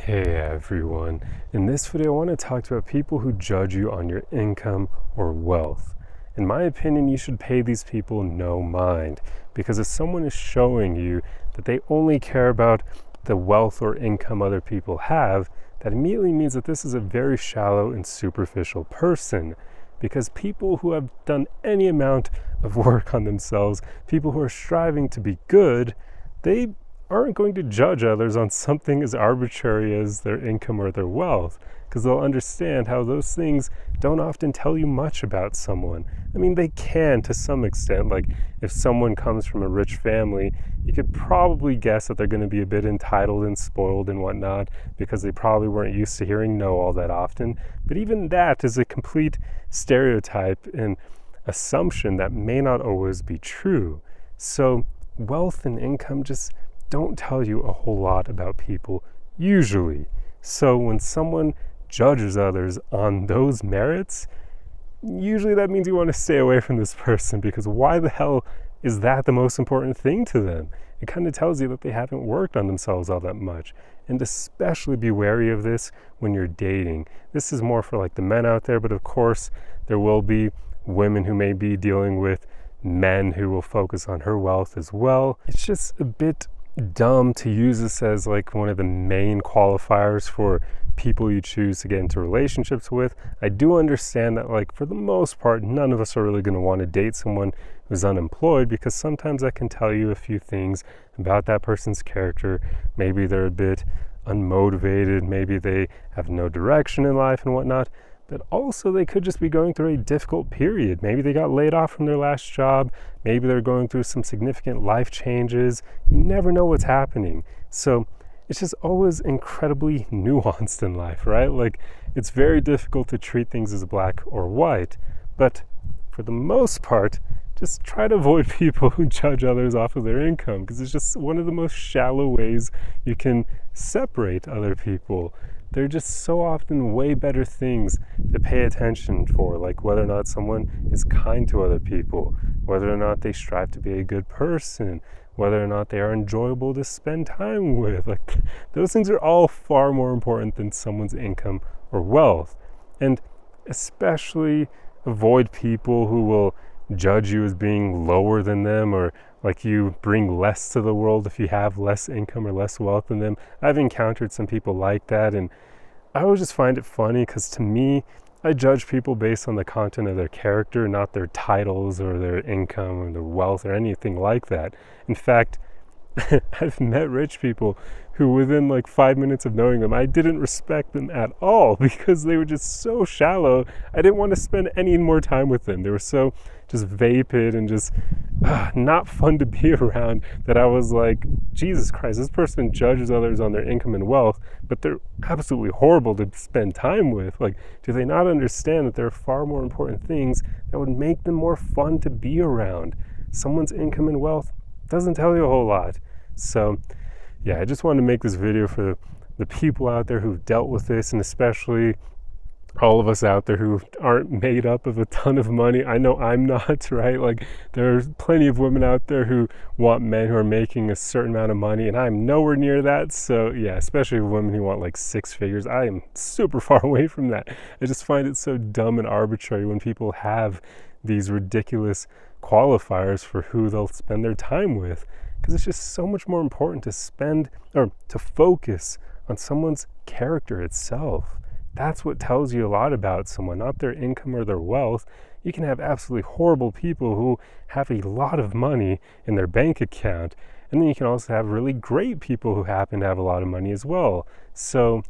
Hey everyone, in this video I want to talk about people who judge you on your income or wealth. In my opinion, you should pay these people no mind, because if someone is showing you that they only care about the wealth or income other people have, that immediately means that this is a very shallow and superficial person. Because people who have done any amount of work on themselves, people who are striving to be good, they aren't going to judge others on something as arbitrary as their income or their wealth, because they'll understand how those things don't often tell you much about someone. I mean, they can to some extent. Like, if someone comes from a rich family, you could probably guess that they're going to be a bit entitled and spoiled and whatnot, because they probably weren't used to hearing no all that often. But even that is a complete stereotype and assumption that may not always be true. So wealth and income just don't tell you a whole lot about people, usually. So when someone judges others on those merits, usually that means you want to stay away from this person, because why the hell is that the most important thing to them? It kind of tells you that they haven't worked on themselves all that much. And especially be wary of this when you're dating. This is more for like the men out there, but of course there will be women who may be dealing with men who will focus on her wealth as well. It's just a bit dumb to use this as like one of the main qualifiers for people you choose to get into relationships with. I do understand that, like, for the most part, none of us are really going to want to date someone who's unemployed, because sometimes that can tell you a few things about that person's character. Maybe they're a bit unmotivated, maybe they have no direction in life and whatnot. But also they could just be going through a difficult period. Maybe they got laid off from their last job. Maybe they're going through some significant life changes. You never know what's happening. So it's just always incredibly nuanced in life, right? Like, it's very difficult to treat things as black or white. But for the most part, just try to avoid people who judge others off of their income, because it's just one of the most shallow ways you can separate other people. They're just so often way better things to pay attention for, like whether or not someone is kind to other people, whether or not they strive to be a good person, whether or not they are enjoyable to spend time with. Like, those things are all far more important than someone's income or wealth. And especially avoid people who will judge you as being lower than them, or like you bring less to the world if you have less income or less wealth than them. I've encountered some people like that, and I always just find it funny, because to me, I judge people based on the content of their character, not their titles or their income or their wealth or anything like that. In fact, I've met rich people who, within like 5 minutes of knowing them, I didn't respect them at all, because they were just so shallow. I didn't want to spend any more time with them. They were so just vapid and just not fun to be around, that I was like, Jesus Christ, this person judges others on their income and wealth, but they're absolutely horrible to spend time with. Like, do they not understand that there are far more important things that would make them more fun to be around? Someone's income and wealth doesn't tell you a whole lot. So yeah, I just wanted to make this video for the people out there who've dealt with this, and especially all of us out there who aren't made up of a ton of money. I know I'm not, right? Like, there's plenty of women out there who want men who are making a certain amount of money, and I'm nowhere near that. So yeah, especially women who want like 6 figures, I am super far away from that. I just find it so dumb and arbitrary when people have these ridiculous qualifiers for who they'll spend their time with, because it's just so much more important to spend, or to focus on someone's character itself. That's what tells you a lot about someone, not their income or their wealth. You can have absolutely horrible people who have a lot of money in their bank account, and then you can also have really great people who happen to have a lot of money as well. So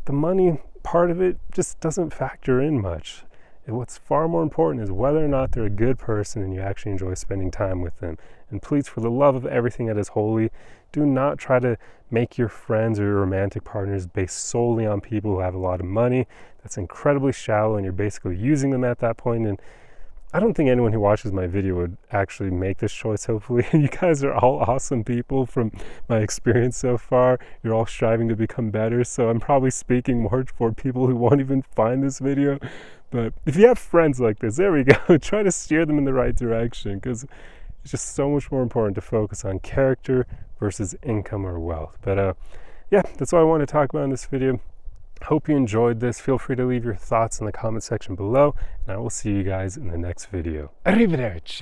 the money part of it just doesn't factor in much. And what's far more important is whether or not they're a good person and you actually enjoy spending time with them. And please, for the love of everything that is holy, do not try to make your friends or your romantic partners based solely on people who have a lot of money. That's incredibly shallow, and you're basically using them at that point. And I don't think anyone who watches my video would actually make this choice, hopefully. You guys are all awesome people from my experience so far. You're all striving to become better, so I'm probably speaking more for people who won't even find this video. But if you have friends like this, there we go. Try to steer them in the right direction, because it's just so much more important to focus on character versus income or wealth. But yeah, that's what I want to talk about in this video. Hope you enjoyed this. Feel free to leave your thoughts in the comment section below, and I will see you guys in the next video. Arrivederci!